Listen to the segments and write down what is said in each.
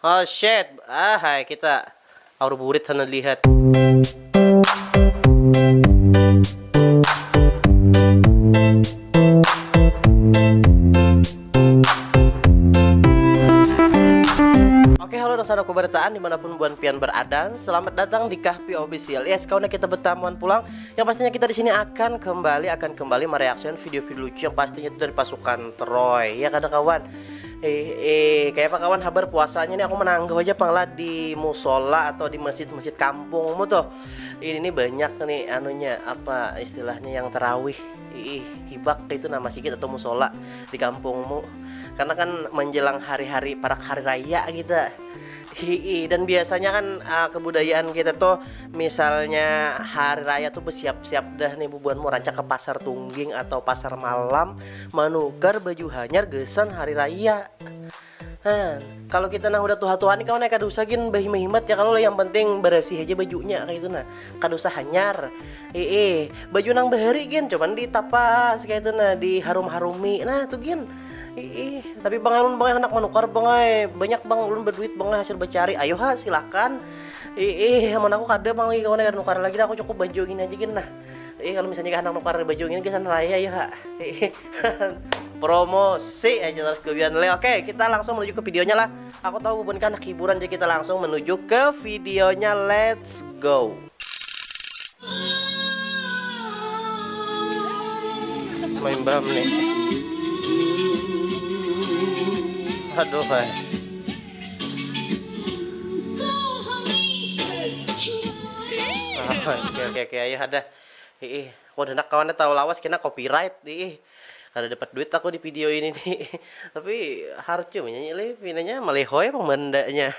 Oh shit. Hai kita burit sana lihat. Oke, halo dan saudara kebertaan dimanapun buan pian berada. Selamat datang di Kahpi Official. Yes, kawan kita bertamuan pulang. Yang pastinya kita di sini akan kembali mereaksikan video-video lucu yang pastinya itu dari pasukan Troy. Ya kada kawan. Kayak apa kawan kabar puasanya nih, aku menanggap aja panglah di musola atau di masjid-masjid kampungmu tuh. Ini banyak nih anunya apa istilahnya yang terawih. Hibak itu nama sikit atau musola di kampungmu. Karena kan menjelang hari-hari para hari raya kita. Dan biasanya kan kebudayaan kita tuh misalnya hari raya tuh bersiap-siap dah nih bubuanmu rancak ke pasar tungging atau pasar malam menukar baju hanyar gesan hari raya. Nah, kalau kita nah udah tua-tua nih kawan kada usah gin bahi-mahimat ya, kalau yang penting bersih aja bajunya kayak itu nah. Kada usah hanyar. Baju nang bahari gin cuman ditapas kayak itu nah, diharum-harumi. Nah, tuh gin. Tapi bang alun bang anak menukar bang banyak bang ulun berduit bang hasil bercari. Ayo ha silakan. Aman aku kada bang lagi kawan kada nukar lagi dah, aku cukup baju gini aja gin nah. Kalau misalnya anak nukar baju gini kesan raya ya ha. Promosi aja terus kebian le. Oke, kita langsung menuju ke videonya lah. Aku tahu bukan anak hiburan, jadi kita langsung menuju ke videonya. Let's go. Main bam nih. Aduh, oke, ayo ada. Kok udah kawannya terlalu lawas kena copyright ada dapat duit aku di video ini nih. Tapi harus menyanyi le pinanya malehoy pemandanya.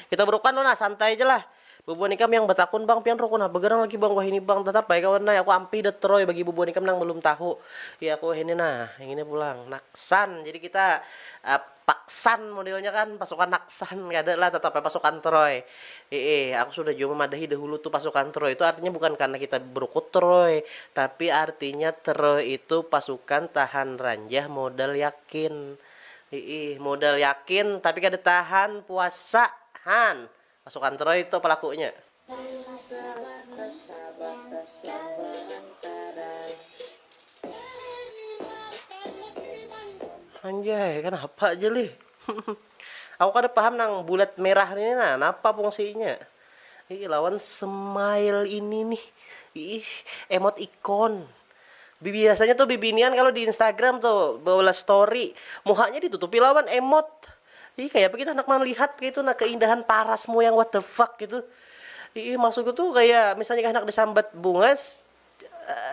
Kita berukan nah santai aja lah. Bubuan ikam yang betakun bang pian rokon begerang lagi bang, wah ini bang tetap baik kawan nah aku ampi de Troy bagi bubuan ikam nang belum tahu. Ya aku ini nah yang ini pulang Naksan. Jadi kita Paksan modelnya kan, pasukan Naksan nggak ada lah, tetap pasukan Troy. Aku sudah juga memadahi dahulu tuh pasukan Troy. Itu artinya bukan karena kita berukut Troy, tapi artinya Troy itu pasukan tahan ranjah modal yakin. Modal yakin tapi kada tahan puasa han. Pasukan Troy itu pelakunya. Anjay, kenapa aja li? Aku kada paham nang bulat merah ini nah, apa fungsinya? Lawan smile ini nih. Emot ikon. Biasanya tuh bibinian kalau di Instagram tuh bawa story, mukanya ditutupi lawan emot. Kayak begitu anak melihat gitu nah keindahan parasmu yang what the fuck gitu. Maksudku tuh kayak misalnya anak disambat bungas,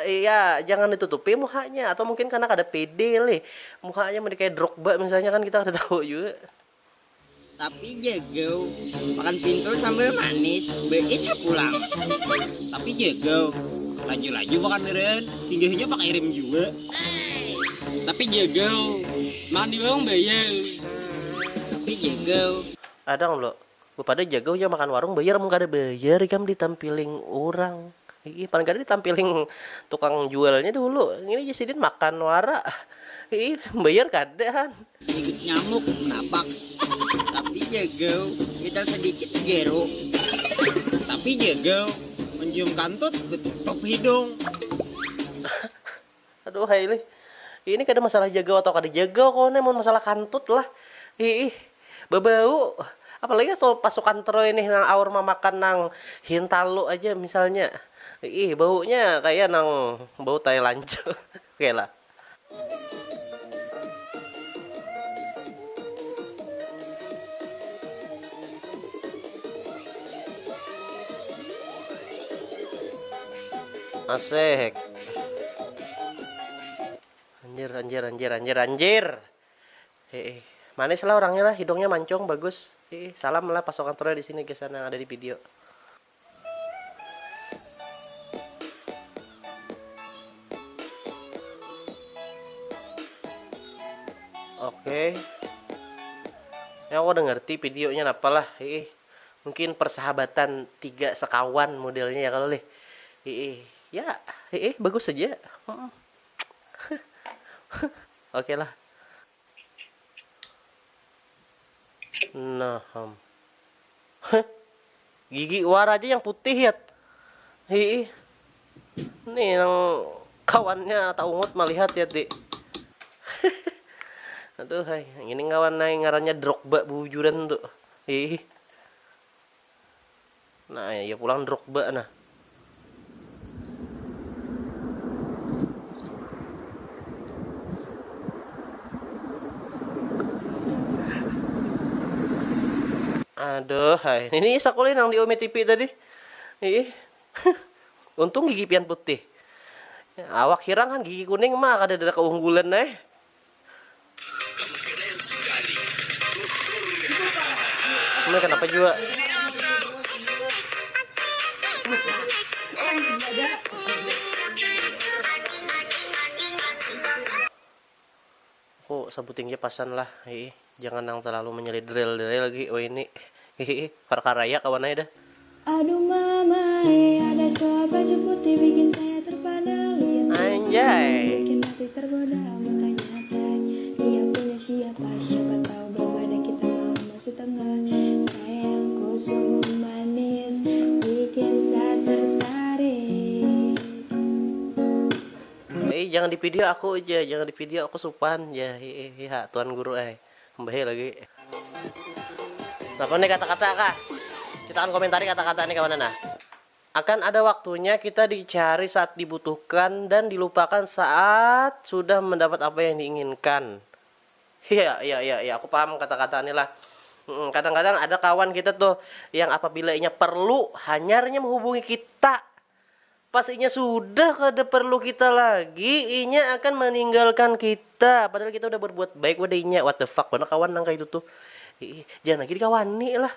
ya jangan ditutupi mukanya, atau mungkin karena ada PD le mukanya mau kayak Drogba misalnya kan kita udah tahu juga. Tapi jago makan pintul sambil manis bisa pulang. Tapi jago laju-laju makan meren singgahnya pakai rem juga. Tapi jago makan di warung bayar. Tapi jago Ada nggak lo pada jago ya makan warung bayar, mau kada bayar kam ditampiling orang. Paling kada ditampilin tukang jualnya dulu. Ini jasidin makan wara. Bayar kadan. ikut nyamuk napak. Tapi jago kita sedikit gero. Tapi jago mencium kantut tutup hidung. Aduh hai ini kada masalah jago atau kada jago kok mau masalah kantut lah. Bebau. Apalagi so pasukan Troy nih nang aur memakan nang Hintalu aja misalnya. Baunya kayak nang bau tai lanco. Oke lah. Asik. Anjir. Manis lah orangnya lah, hidungnya mancung bagus. Salam lah pasukan Troy di sini guys yang ada di video. Oke. Ya aku udah ngerti videonya apalah. Mungkin persahabatan tiga sekawan modelnya ya kalau ya bagus saja. Oke lah. Nah, Heh, gigi war aja yang putih ya. Ih, nih yang kawannya tak ungut melihat ya, Dik. Aduh, hai, ini kawan naik ngarannya Drogba bujuran tuh. Ih. Nah, ya pulang Drogba nah. Aduh, hai. Ini sakulin yang di Ome TV tadi. Ih. Untung gigi pian putih. Awak hirang kan gigi kuning mah ada keunggulan Cuma kenapa juga? Kok sebutingnya pasan lah. Jangan yang terlalu menyelid drill lagi. Oh ini. Perkaraya kawan dah. Aduh mama, ada soal baju putih bikin saya terpana. Lihat Anjay. bikin hati tergoda, makanya dia punya siapa? Siapa tahu belum ada kita mau masuk tengah. Sayangku sungguh manis, bikin saya tertarik. Jangan di video aku aja, jangan di video aku supan ya. Tuan guru kembali lagi. Nah, ini kata-kata kah? Kita akan komentari kata-kata ini kawan nah. Akan ada waktunya kita dicari saat dibutuhkan dan dilupakan saat sudah mendapat apa yang diinginkan. Iya, aku paham kata-kata ini lah. Kadang-kadang ada kawan kita tuh yang apabila inya perlu hanya menghubungi kita. Pas inya sudah kada perlu kita lagi, inya akan meninggalkan kita. Padahal kita udah berbuat baik pada inya. What the fuck, mana kawan nang kayak itu tuh. Jangan lagi dikawani lah.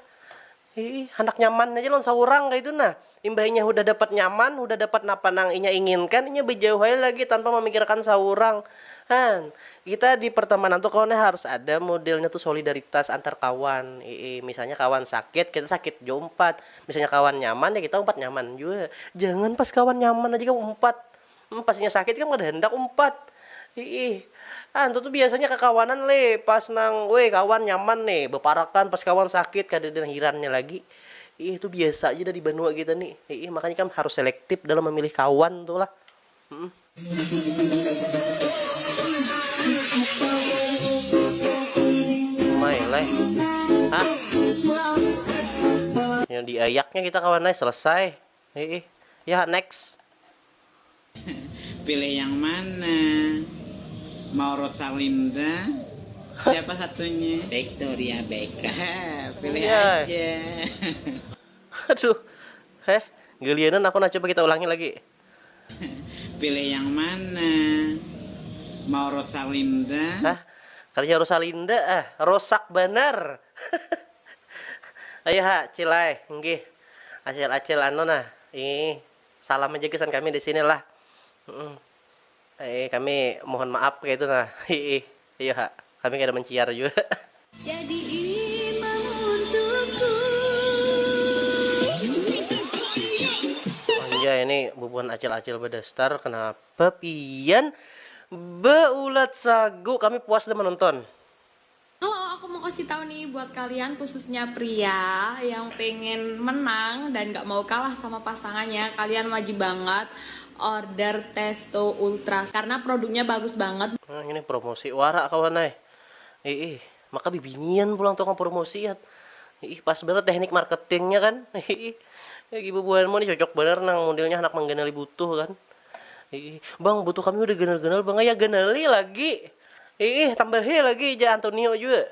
Anak nyaman aja lon saurang kayak itu nah. Imbahnya udah dapat nyaman, udah dapat napa nang inya inginkan, inya berjauh lagi tanpa memikirkan saurang. Kan, kita di pertemanan tuh kawannya harus ada modelnya tuh solidaritas antar kawan. Misalnya kawan sakit, kita sakit juga umpat. Misalnya kawan nyaman ya kita umpat nyaman juga. Jangan pas kawan nyaman aja kamu umpat. Pasnya sakit kan ada hendak umpat. Itu tuh biasanya kekawanan pas nang kawan nyaman nih beparakan pas kawan sakit kada ada hirannya lagi. Itu biasa aja dari Banua kita nih. Makanya kan harus selektif dalam memilih kawan tuh lah. Mailai. Yang diayaknya kita kawan selesai. Ya next. Pilih yang mana? Mau Rosalinda? Siapa satunya? Victoria Beckham. Pilih Ya. aja. Aduh. Gelianan aku coba kita ulangi lagi. Pilih yang mana? Mau Rosalinda? Kalinya Rosalinda rosak bener. Ayo cilai, nggih. Acil-acil nah. Salam aja kesan kami di sini lah. Kami mohon maaf kayak itu nah. Iya, kami kada menciar juga. Jadi imam untukku. Anjay, ini bubuhan acil-acil bedastar. Kenapa pian beulat sagu? Kami puas dan menonton. Halo, aku mau kasih tahu nih buat kalian khususnya pria yang pengen menang dan gak mau kalah sama pasangannya. Kalian wajib banget order Testo Ultra karena produknya bagus banget. Nah, ini promosi warak kawan maka bibinian pulang tukang promosi ya. Pas banget teknik marketingnya kan. Ibu buanmu nih cocok bener nang modelnya anak menggenali butuh kan. Bang, butuh kami udah genal-genal bang ya genali lagi. Tambahin lagi aja Antonio juga.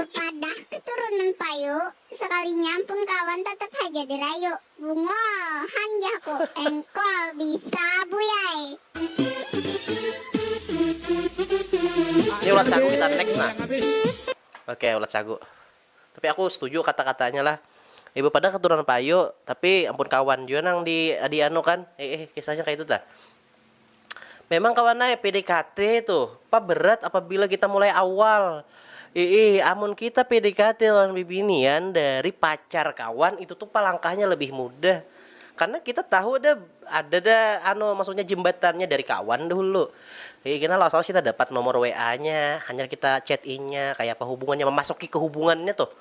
Kepada keturunan payu, sekali nyampung kawan tetap aja dirayu. Bungo, hanjaku, engkol bisa buyai. Ini ulat sagu kita next nah. Oke, ulat sagu. Tapi aku setuju kata-katanya lah. Ibu pada keturunan payu, tapi ampun kawan juga nang di anu kan. Kisahnya kayak itu dah. Memang kawan PDKT tuh, berat apabila kita mulai awal. Amun kita PDKT lawan bibinian dari pacar kawan itu tuh langkahnya lebih mudah. Karena kita tahu ada maksudnya jembatannya dari kawan dulu. Kita langsung kita dapat nomor WA-nya, hanya kita chat in-nya, kayak apa hubungannya, memasuki ke hubungannya tuh.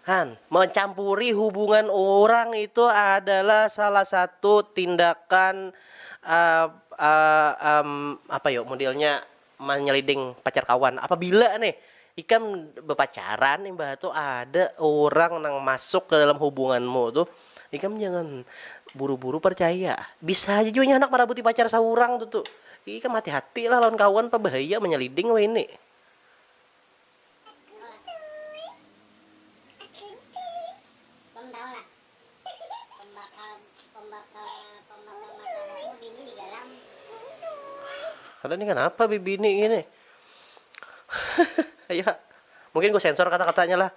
Han, mencampuri hubungan orang itu adalah salah satu tindakan apa yuk modelnya menyeliding pacar kawan. Apabila nih ikan berpacaran nih mbak tuh ada orang yang masuk ke dalam hubunganmu tuh, ikan jangan buru-buru percaya. Bisa aja juga anak pada buti pacar seorang tuh. Ikan hati-hati lah lawan kawan, apa bahaya menyeliding wah ini. Ada nih kenapa bibi ini? Ayo, mungkin gue sensor kata-katanya lah.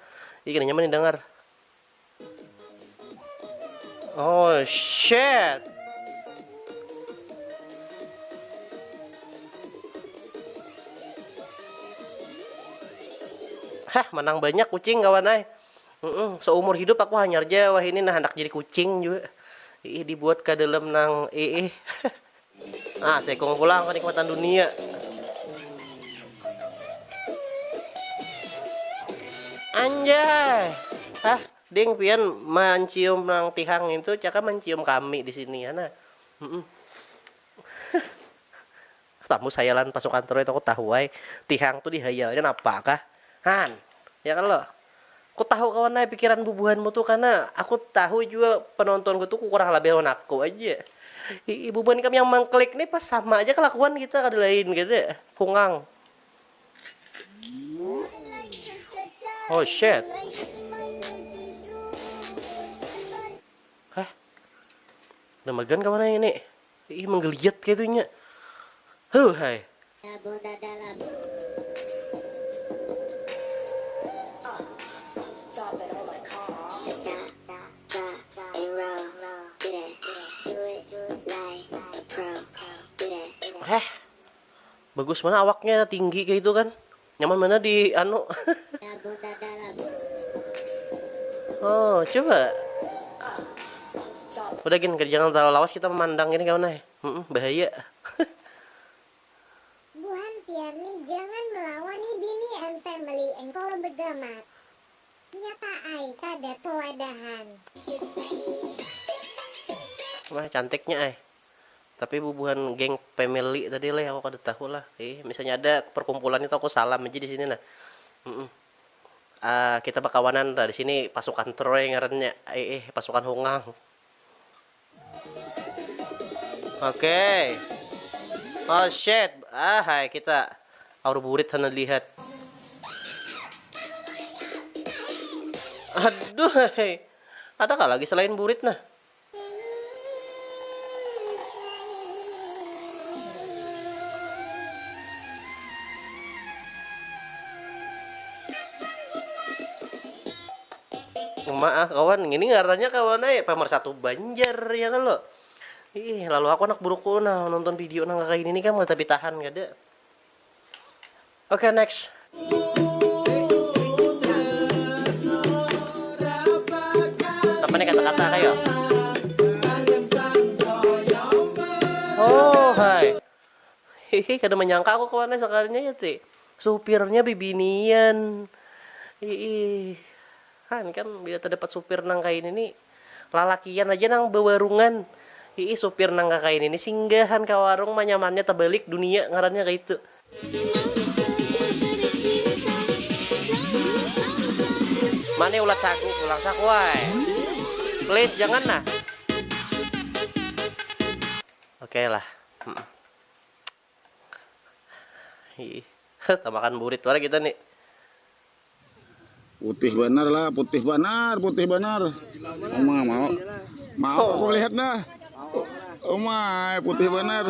Ini nyaman didengar. Oh shit. Hah, menang banyak kucing kawan ay. Seumur hidup aku hanya aja wah ini nah hendak jadi kucing juga. Dibuat ke dalam nang saya kong pulang kenikmatan dunia. Anjay. Ding pian mencium nang tihang itu caka mencium kami di sini ya nah. Tamu sayalan pasukan terus aku tahu ay tihang tuh dihayalnya apakah? Han, ya kan lo? Aku tahu kawan ay pikiran bubuhanmu tuh karena aku tahu juga penontonku tuh kurang lebih lawan aku aja. Ibu buan kami yang mengklik nih pas sama aja kelakuan kita ada lain gitu kungang. Oh shit. Hah? Udah magan kawan ini. Menggeliat kayaknya. Hai. Bagus mana awaknya tinggi kayak itu kan. Nyaman mana di Oh, coba. Udah gini, jangan terlalu lawas kita memandang ini kawan bahaya. Buhan Piarni jangan melawan bini and family engkau bergamat. Nyata ai kada toladahan. Wah, cantiknya Tapi bubuhan geng family tadi lah aku kada tahu lah. Misalnya ada perkumpulan itu aku salam aja di sini nah. Kita berkawanan di sini pasukan Troy ngarannya. Pasukan Hungang. Oke. Oh shit. Hai kita aur burit sana lihat. Aduh. Ada kah lagi selain burit nah? Maaf kawan, ini ngarannya kawan pemersatu Banjar ya kan lo. Lalu aku anak burukku nah nonton video nang kayak ini kan mau tapi tahan gak ada. Oke, next. Apa nih kata-kata kayo? Oh, hai. Kada menyangka aku kawannya sekalinya ya ti. Supirnya bibinian. Kan bila terdapat supir nang kain ini lalakian aja nang bewarungan. Supir nang kain ini singgahan ke warung manyamannya terbalik dunia ngarannya kayak itu. Mana ulat sagu pulang sakwai. Please jangan nah. Oke lah. Tambahkan burit warna kita nih. Putih benar lah, putih benar. Mau aku lihat nah. Putih benar.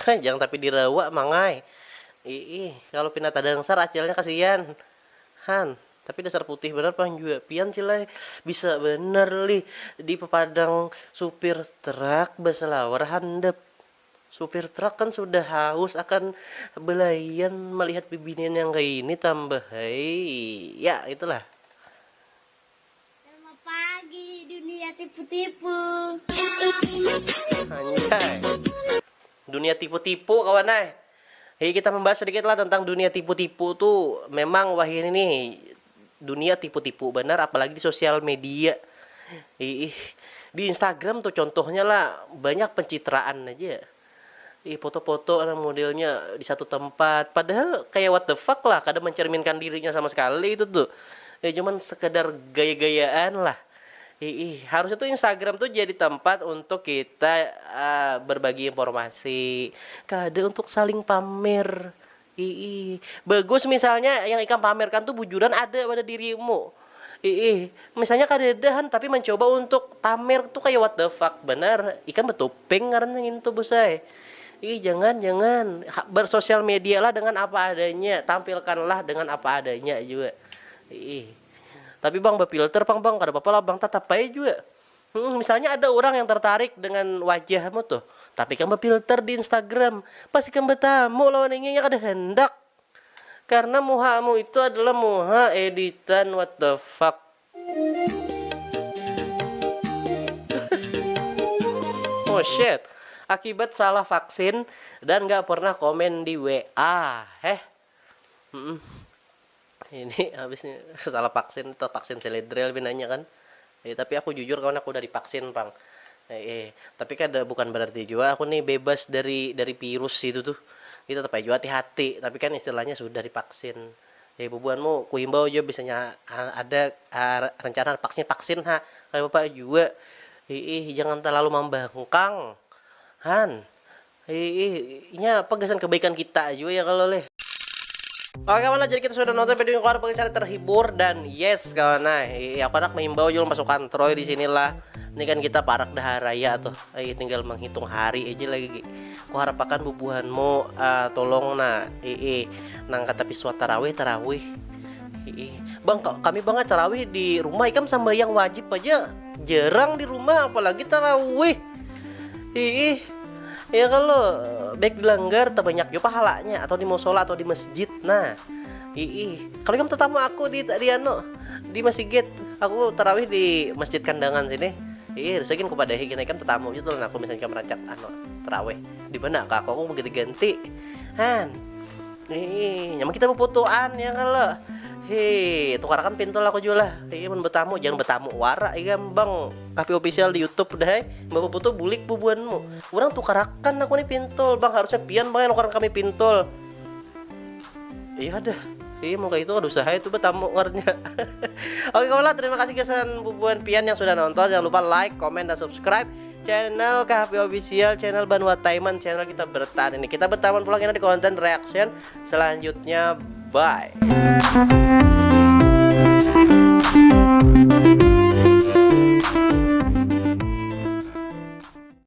Jangan tapi dirawa mangai. Kalau pindah tadangsar acilnya kasihan. Han, tapi dasar putih benar pang juga pian cilai bisa bener di pepadang supir truk baselawar handap. Supir truk kan sudah haus akan belayan melihat bibinian yang kayak ini tambah. Ya itulah. Selamat pagi. tipu-tipu. Anjay. Dunia tipu-tipu kawan ay. Kita membahas sedikit lah tentang dunia tipu-tipu tuh. Memang wah ini nih dunia tipu-tipu benar, apalagi di sosial media. Di Instagram tuh contohnya lah banyak pencitraan aja. Foto-foto modelnya di satu tempat, padahal kayak what the fuck lah, kadang mencerminkan dirinya sama sekali itu tuh. Cuman sekedar gaya-gayaan lah. Harusnya tuh Instagram tuh jadi tempat untuk kita berbagi informasi, kadang untuk saling pamer. Bagus misalnya yang ikan pamerkan tuh bujuran ada pada dirimu. Misalnya kadedahan tapi mencoba untuk pamer tuh kayak what the fuck benar. Ikan betuping karena gitu bosai. Jangan bersosial media lah dengan apa adanya, tampilkanlah dengan apa adanya juga. Tapi bang berfilter bang kada apa-apa lah bang, tetap aja juga. Misalnya ada orang yang tertarik dengan wajahmu tuh, tapi kan berfilter di Instagram, pasti kan bertamu lawan ingin kada hendak. Karena muhamu itu adalah muha editan what the fuck. Oh shit. Akibat salah vaksin dan gak pernah komen di WA. Ini habisnya salah vaksin atau vaksin seledrel binanya kan. Tapi aku jujur kawan aku udah divaksin bang. Tapi kan bukan berarti juga aku nih bebas dari virus itu tuh. Kita tetap aja hati-hati. Tapi kan istilahnya sudah divaksin. Bubuanmu ku himbau aja biasanya ada rencana vaksin kayak bapak juga. Jangan terlalu membangkang. Pegasan kebaikan kita juga ya kalau leh. Oke kawan lah, jadi kita sudah nonton video yang pengen terhibur dan yes kawan lah. Aku anak mengimbau juga masuk kantroy di sinilah. Ini kan kita parak dahar raya tuh. Tinggal menghitung hari aja lagi. Ku harapakan bubuhanmu tolong nangkat tapi suat tarawih. Bang kami banget tarawih di rumah ikan sambayang wajib aja jarang di rumah apalagi tarawih. Ya kalau baik dilanggar terbanyak juga pahalanya atau di musola atau di masjid. Nah, kalau kamu tetamu aku di masjid, aku tarawih di masjid kandangan sini. Rusakin kepada hikin kan tetamu itu lah aku misalnya merancak tarawih. Di mana kak aku begitu ganti. Nyaman kita berfotoan ya kalau. Tukarakan pintu lah aku juga lah. Bertamu jangan bertamu warak bang. KP official di YouTube udah bawa foto bulik bubuanmu. Orang tukarakan aku nih pintul bang, harusnya pian bang yang nukaran kami pintul. Ada. Mau kayak itu kan usaha itu bertamu warnya. Oke kawan lah, terima kasih kesan bubuan pian yang sudah nonton. Jangan lupa like, comment dan subscribe channel KP official, channel Banua Taiman, channel kita bertahan ini. Kita bertahan pulang di konten reaction selanjutnya. Bye.